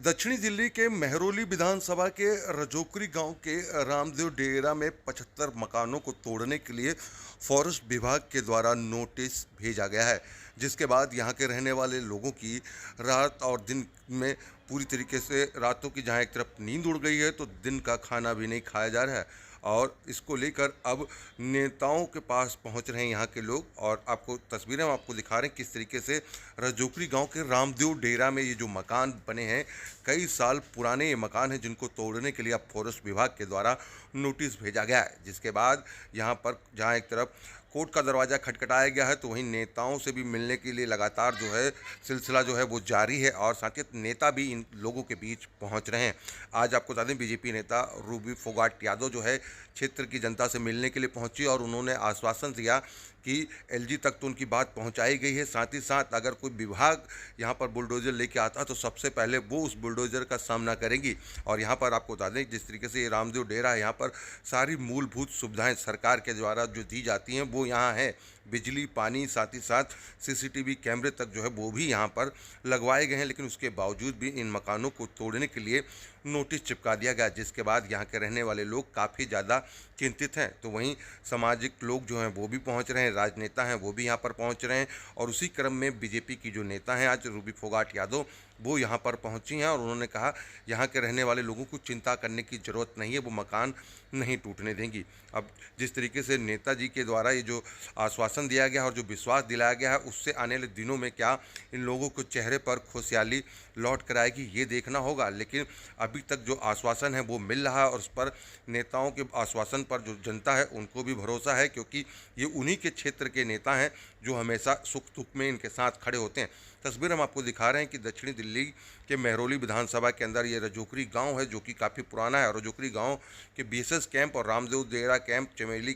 दक्षिणी दिल्ली के मेहरौली विधानसभा के रजोकरी गांव के रामदेव डेरा में 75 मकानों को तोड़ने के लिए फॉरेस्ट विभाग के द्वारा नोटिस भेजा गया है, जिसके बाद यहां के रहने वाले लोगों की रात और दिन में पूरी तरीके से रातों की जहां एक तरफ नींद उड़ गई है तो दिन का खाना भी नहीं खाया जा रहा है। और इसको लेकर अब नेताओं के पास पहुंच रहे हैं यहाँ के लोग। और आपको तस्वीरें हम आपको दिखा रहे हैं किस तरीके से रजोकरी गांव के रामदेव डेरा में ये जो मकान बने हैं, कई साल पुराने ये मकान हैं जिनको तोड़ने के लिए अब फॉरेस्ट विभाग के द्वारा नोटिस भेजा गया है। जिसके बाद यहाँ पर जहाँ एक तरफ कोर्ट का दरवाज़ा खटखटाया गया है तो वहीं नेताओं से भी मिलने के लिए लगातार जो है सिलसिला जो है वो जारी है और साथ ही नेता भी इन लोगों के बीच पहुंच रहे हैं। आज आपको बता दें, बीजेपी नेता रूबी फोगाट यादव जो है क्षेत्र की जनता से मिलने के लिए पहुंची और उन्होंने आश्वासन दिया कि एलजी तक तो उनकी बात पहुंचाई गई है। साथ ही साथ अगर कोई विभाग यहां पर बुलडोज़र लेके आता तो सबसे पहले वो उस बुलडोज़र का सामना करेंगी। और यहां पर आपको बता दें, जिस तरीके से ये रामदेव डेरा है, यहाँ पर सारी मूलभूत सुविधाएं सरकार के द्वारा जो दी जाती हैं वो यहाँ है। बिजली, पानी, साथ ही साथ सीसीटीवी कैमरे तक जो है वो भी यहाँ पर लगवाए गए हैं। लेकिन उसके बावजूद भी इन मकानों को तोड़ने के लिए नोटिस चिपका दिया गया, जिसके बाद यहाँ के रहने वाले लोग काफ़ी ज़्यादा चिंतित हैं। तो वहीं सामाजिक लोग जो हैं वो भी पहुँच रहे हैं, राजनेता हैं वो भी यहाँ पर पहुँच रहे हैं। और उसी क्रम में बीजेपी की जो नेता हैं आज रूबी फोगाट यादव, वो यहाँ पर पहुँची हैं और उन्होंने कहा यहाँ के रहने वाले लोगों को चिंता करने की ज़रूरत नहीं है, वो मकान नहीं टूटने देंगी। अब जिस तरीके से नेताजी के द्वारा ये जो आश्वासन दिया गया और जो विश्वास दिलाया गया है, उससे आने वाले दिनों में क्या इन लोगों को चेहरे पर खुशहाली लौट कर आएगी ये देखना होगा। लेकिन अभी तक जो आश्वासन है वो मिल रहा है और उस पर नेताओं के आश्वासन पर जो जनता है उनको भी भरोसा है, क्योंकि ये उन्हीं के क्षेत्र के नेता हैं जो हमेशा सुख दुख में इनके साथ खड़े होते हैं। तस्वीर हम आपको दिखा रहे हैं कि दक्षिणी दिल्ली के मेहरौली विधानसभा के अंदर ये रजोकरी गांव है जो कि काफ़ी पुराना है। रजोकरी गांव के बीएसएस कैंप और रामदेव डेरा कैंप, चमेली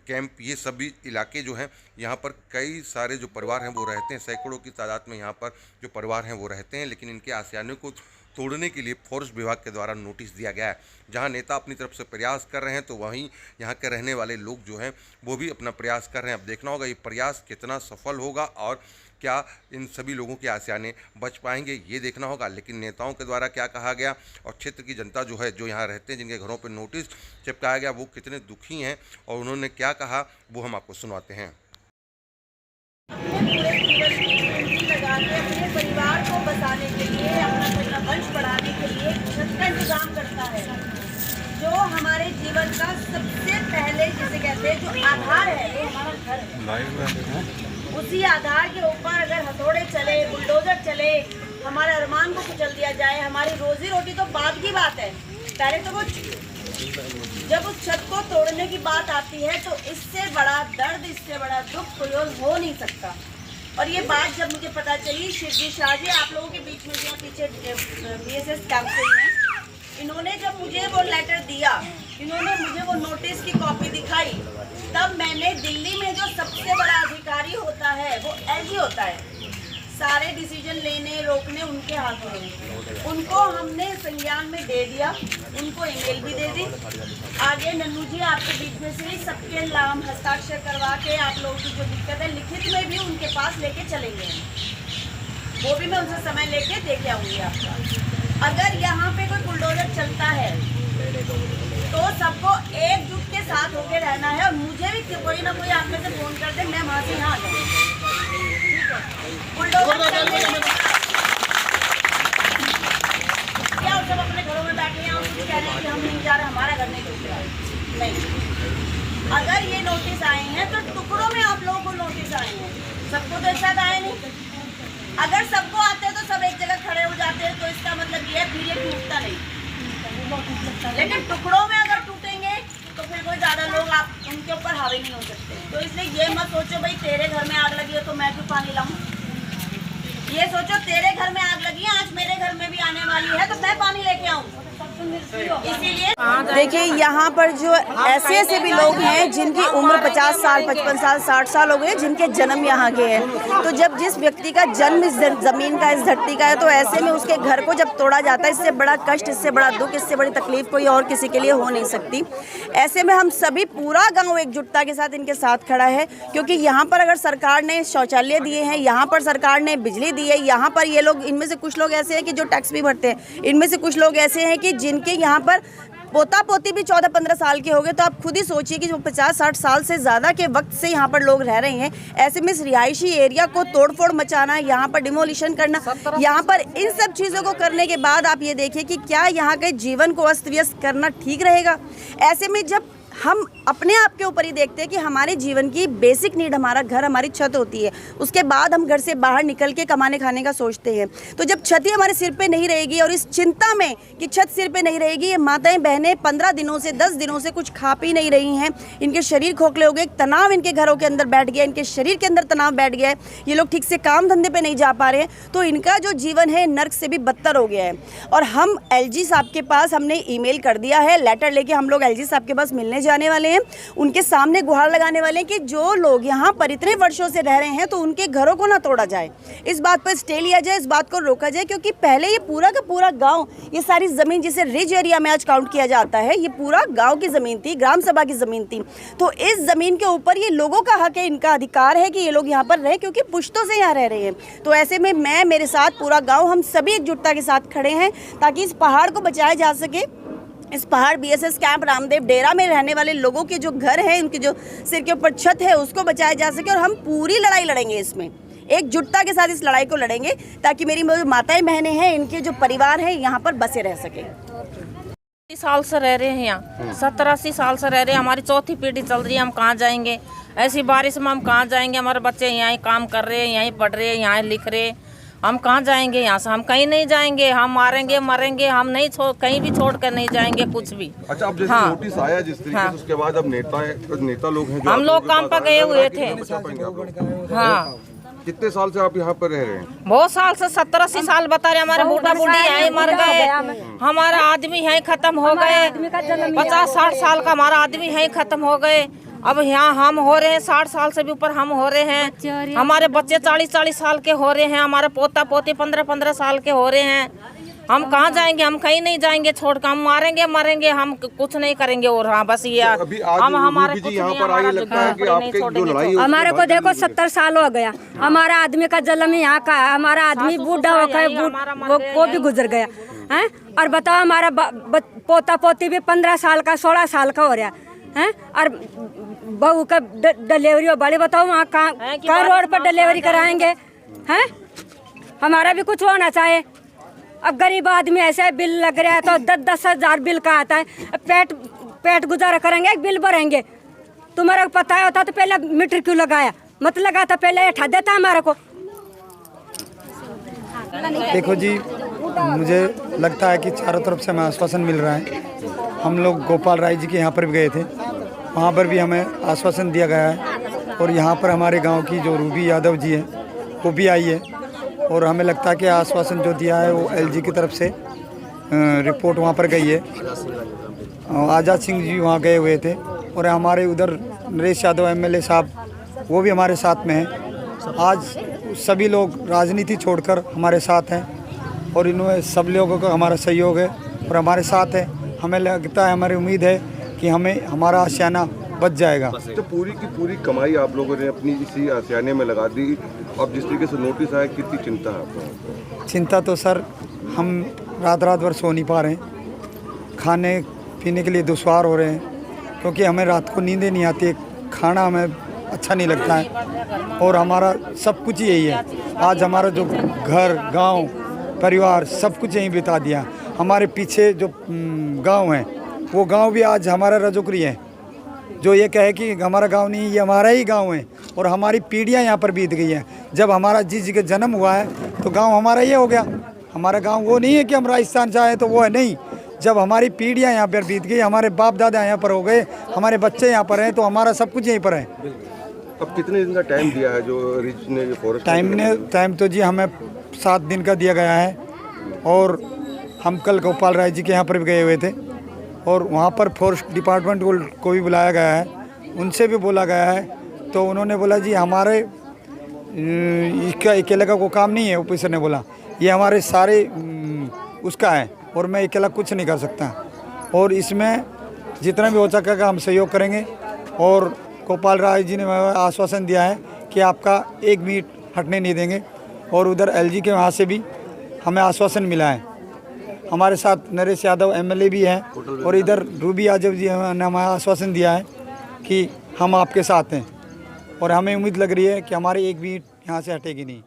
कैंप, ये सभी इलाके जो हैं यहाँ पर कई सारे जो परिवार हैं वो रहते हैं। सैकड़ों की तादाद में यहाँ पर जो परिवार हैं वो रहते हैं। लेकिन इनके आशियाने को तोड़ने के लिए फॉरेस्ट विभाग के द्वारा नोटिस दिया गया है। जहां नेता अपनी तरफ से प्रयास कर रहे हैं तो वहीं यहां के रहने वाले लोग जो हैं वो भी अपना प्रयास कर रहे हैं। अब देखना होगा ये प्रयास कितना सफल होगा और क्या इन सभी लोगों के आशियाने बच पाएंगे ये देखना होगा। लेकिन नेताओं के द्वारा क्या कहा गया और क्षेत्र की जनता जो है, जो यहाँ रहते हैं, जिनके घरों पर नोटिस चिपकाया गया, वो कितने दुखी हैं और उन्होंने क्या कहा वो हम आपको सुनाते हैं। अपने परिवार को बसाने के लिए, अपना वंश बढ़ाने के लिए छत का इंतजाम करता है, जो हमारे जीवन का सबसे पहले जिसे कहते हैं जो आधार है वो हमारा घर है। उसी आधार के ऊपर अगर हथौड़े चले, बुलडोजर चले, हमारे अरमान को कुचल दिया जाए, हमारी रोजी रोटी तो बाद की बात है, पहले तो वो जब उस छत को तोड़ने की बात आती है तो इससे बड़ा दर्द, इससे बड़ा दुख कोई और हो नहीं सकता। और ये बात जब मुझे पता चली, शिवजी शाह जी आप लोगों के बीच में जो पीछे बीएसएस कैंप से हैं, इन्होंने जब मुझे वो लेटर दिया, इन्होंने मुझे वो नोटिस की कॉपी दिखाई, तब मैंने दिल्ली में जो सबसे बड़ा अधिकारी होता है वो एलजी होता है, सारे डिसीजन लेने रोकने उनके हाथ में, उनको हमने संज्ञान में दे दिया, उनको ईमेल भी दे दी। आगे नन्नू जी आपके बीच में से सबके नाम हस्ताक्षर करवा के आप लोगों की जो दिक्कत है लिखित में भी उनके पास लेके चलेंगे, वो भी मैं उनसे समय लेके दे के आऊँगी आपका। अगर यहाँ पे कोई बुलडोजर चलता है तो सबको एकजुट के साथ होके रहना है और मुझे भी कोई ना कोई आप में से फोन कर दे, मैं वहाँ से यहाँ आ जाऊँ। क्या सब अपने घरों में बैठे हैं और कुछ कह रहे हैं कि हम नहीं जा रहे, हमारा घर नहीं टूट रहा है? नहीं, अगर ये नोटिस आए हैं तो टुकड़ों में आप लोगों को नोटिस आए हैं, सबको तो एक साथ आए नहीं। अगर सबको आते हैं तो सब एक जगह खड़े हो जाते हैं तो इसका मतलब ये है फिर ये टूटता नहीं। लेकिन टुकड़ों में अगर टूटेंगे तो फिर कोई ज्यादा लोग आप उनके ऊपर हावी नहीं हो सकते। तो इसलिए ये मत सोचो भाई तेरे घर में आग लगी है तो मैं क्यों पानी लाऊं, ये सोचो तेरे घर में आग लगी है, आज मेरे घर में भी आने वाली है तो मैं पानी लेके आऊं। इसीलिए देखिए यहाँ पर जो ऐसे भी लोग हैं जिनकी उम्र 50 साल 55 साल 60 साल हो गए, जिनके जन्म यहाँ के हैं। तो जब जिस व्यक्ति का जन्म इस ज़मीन का, इस धरती का है, तो ऐसे में उसके घर को जब तोड़ा जाता है, इससे बड़ा कष्ट, इससे बड़ा दुख, इससे बड़ी तकलीफ कोई और किसी के लिए हो नहीं सकती। ऐसे में हम सभी, पूरा गाँव एकजुटता के साथ इनके साथ खड़ा है, क्योंकि यहाँ पर अगर सरकार ने शौचालय दिए हैं, यहाँ पर सरकार ने बिजली दी है, यहाँ पर ये लोग, इनमें से कुछ लोग ऐसे हैं कि जो टैक्स भी भरते हैं, इनमें से कुछ लोग ऐसे हैं कि जिनके यहाँ पर पोता पोती भी 14-15 साल के हो गए। तो आप खुद ही सोचिए कि जो 50-60 साल से ज़्यादा के वक्त से यहाँ पर लोग रह रहे हैं, ऐसे में इस रिहायशी एरिया को तोड़फोड़ मचाना, यहाँ पर डिमोलिशन करना, यहाँ पर इन सब चीज़ों को करने के बाद आप ये देखिए कि क्या यहाँ के जीवन को अस्त व्यस्त करना ठीक रहेगा। ऐसे में जब हम अपने आप के ऊपर ही देखते हैं कि हमारे जीवन की बेसिक नीड हमारा घर, हमारी छत होती है, उसके बाद हम घर से बाहर निकल के कमाने खाने का सोचते हैं। तो जब छत ही हमारे सिर पे नहीं रहेगी और इस चिंता में कि छत सिर पे नहीं रहेगी, ये माताएं बहनें 15 दिनों से 10 दिनों से कुछ खा पी नहीं रही हैं, इनके शरीर खोखले हो गए, तनाव इनके घरों के अंदर बैठ गया, इनके शरीर के अंदर तनाव बैठ गया है, ये लोग ठीक से काम धंधे पे नहीं जा पा रहे हैं, तो इनका जो जीवन है नर्क से भी बदतर हो गया है। और हम LG साहब के पास हमने ईमेल कर दिया है, लेटर लेके हम लोग LG साहब के पास मिलने जाने वाले हैं, उनके सामने गुहार लगाने वाले हैं कि जो लोग यहाँ पर इतने वर्षों से रह रहे हैं तो उनके घरों को ना तोड़ा जाए, इस बात पर स्टे लिया जाए, इस बात को रोका जाए। क्योंकि पहले ये पूरा का पूरा गांव, ये सारी ज़मीन जिसे रिज एरिया में आज काउंट किया जाता है, ये पूरा गांव की ज़मीन थी, ग्राम सभा की ज़मीन थी। तो इस ज़मीन के ऊपर ये लोगों का हक है, इनका अधिकार है कि ये लोग यहाँ पर रहे, क्योंकि पुश्तों से यहाँ रह रहे हैं। तो ऐसे में मैं, मेरे साथ पूरा गाँव, हम सभी एकजुटता के साथ खड़े हैं ताकि इस पहाड़ को बचाया जा सके। इस पहाड़ BSS कैंप रामदेव डेरा में रहने वाले लोगों के जो घर हैं, उनके जो सिर के ऊपर छत है, उसको बचाया जा सके। और हम पूरी लड़ाई लड़ेंगे, इसमें एकजुटता के साथ इस लड़ाई को लड़ेंगे ताकि मेरी माताएं बहनें हैं, इनके जो परिवार हैं, यहाँ पर बसे रह सके। 70 साल से रह रहे हैं यहाँ, 70-80 साल से रह रहे हैं, हमारी चौथी पीढ़ी चल रही है। हम कहाँ जाएंगे? ऐसी बारिश में हम कहाँ जाएंगे? हमारे बच्चे यहीं काम कर रहे हैं, यहीं पढ़ रहे हैं, यहाँ लिख रहे हैं, हम कहाँ जाएंगे? यहाँ से हम कहीं नहीं जाएंगे, हम मारेंगे मरेंगे, हम नहीं कहीं भी छोड़ कर नहीं जाएंगे कुछ भी। अच्छा, अब जैसे नोटिस आया जिस तरीके से, उसके बाद अब नेता लोग हैं, हम लोग काम पर गए हुए थे। हाँ, कितने साल से आप यहाँ पर रह रहे हैं? बहुत साल से, 70-80 साल बता रहे। हमारे बूढ़ा बूढ़ी यहीं मर गए, हमारा आदमी यहीं खत्म हो गए, 50-60 साल का हमारा आदमी यहीं खत्म हो गए। अब यहाँ हम हो रहे हैं 60 साल से भी ऊपर हम हो रहे हैं, हमारे बच्चे 40-40 साल के हो रहे हैं, हमारे पोता पोती 15-15 साल के हो रहे हैं। हम कहाँ जाएंगे? हम कहीं नहीं जाएंगे छोड़ कर, हम मारेंगे मरेंगे, हम कुछ नहीं करेंगे। और हाँ, बस ये हम हमारे कुछ नहीं, हमारे को देखो 70 साल हो गया, हमारा आदमी का जन्म यहाँ का है, हमारा आदमी बूढ़ा हो गया, वो भी गुजर गया है। और बताओ, हमारा पोता पोती भी 15 साल का 16 साल का हो रहा है। और बहू का डिलीवरी हो बड़े, बताओ वहाँ कहाँ रोड पर डिलीवरी कराएंगे हैं? हमारा भी कुछ होना चाहिए। अब गरीब आदमी ऐसे बिल लग रहा है तो 10-10 हज़ार बिल का आता है, पेट गुजारा करेंगे, बिल भरेंगे। तुम्हारा पता होता तो पहले मीटर क्यों लगाया, मत लगाता, पहले उठा देता हमारे को। देखो जी, मुझे लगता है कि चारों तरफ से हमें आश्वासन मिल रहा है। हम लोग गोपाल राय जी के यहाँ पर भी गए थे, वहाँ पर भी हमें आश्वासन दिया गया है। और यहाँ पर हमारे गांव की जो रूबी यादव जी है वो भी आई है, और हमें लगता है कि आश्वासन जो दिया है वो LG की तरफ से रिपोर्ट वहाँ पर गई है। आज़ाद सिंह जी वहाँ गए हुए थे, और हमारे उधर नरेश यादव MLA साहब वो भी हमारे साथ में हैं। आज सभी लोग राजनीति छोड़कर हमारे साथ हैं, और इन्होंने सब लोगों का हमारा सहयोग है और हमारे साथ है। हमें लगता है, हमारी उम्मीद है कि हमें हमारा आशियाना बच जाएगा। तो पूरी की पूरी कमाई आप लोगों ने अपनी इसी आशियाने में लगा दी। अब जिस तरीके से नोटिस आया, कितनी चिंता है आपको? चिंता तो सर, हम रात भर सो नहीं पा रहे हैं, खाने पीने के लिए दुश्वार हो रहे हैं, क्योंकि हमें रात को नींदें नहीं आती, खाना हमें अच्छा नहीं लगता है। और हमारा सब कुछ यही है। आज हमारा जो घर, गांव, परिवार सब कुछ यहीं बिता दिया। हमारे पीछे जो गांव है, वो गांव भी आज हमारा रजोकरी है। जो ये कहे कि हमारा गांव नहीं, ये हमारा ही गांव है, और हमारी पीढ़ियां यहाँ पर बीत गई हैं। जब हमारा जी का जन्म हुआ है तो गांव हमारा ये हो गया। हमारा गांव वो नहीं है कि हम राजस्थान जाए तो वो है, नहीं। जब हमारी पीढ़ियां यहाँ पर बीत गई, हमारे बाप दादा यहाँ पर हो गए, हमारे बच्चे यहाँ पर हैं, तो हमारा सब कुछ यहीं पर है। अब कितने दिन का टाइम दिया है जो रिच ने, फॉरेस्ट टाइम तो जी हमें 7 दिन का दिया गया है, और हम कल गोपाल राय जी के यहाँ पर भी गए हुए थे और वहाँ पर फॉरेस्ट डिपार्टमेंट को भी बुलाया गया है, उनसे भी बोला गया है। तो उन्होंने बोला जी हमारे इसका अकेले का कोई काम नहीं है। ऑफिसर ने बोला ये हमारे सारे उसका है और मैं अकेला कुछ नहीं कर सकता और इसमें जितना भी हो सकेगा हम सहयोग करेंगे। और गोपाल राय जी ने आश्वासन दिया है कि आपका एक मिनट हटने नहीं देंगे। और उधर एलजी के वहाँ से भी हमें आश्वासन मिला है। हमारे साथ नरेश यादव एमएलए भी हैं और इधर रूबी यादव जी ने हमें आश्वासन दिया है कि हम आपके साथ हैं और हमें उम्मीद लग रही है कि हमारी एक भी यहाँ से हटेगी नहीं।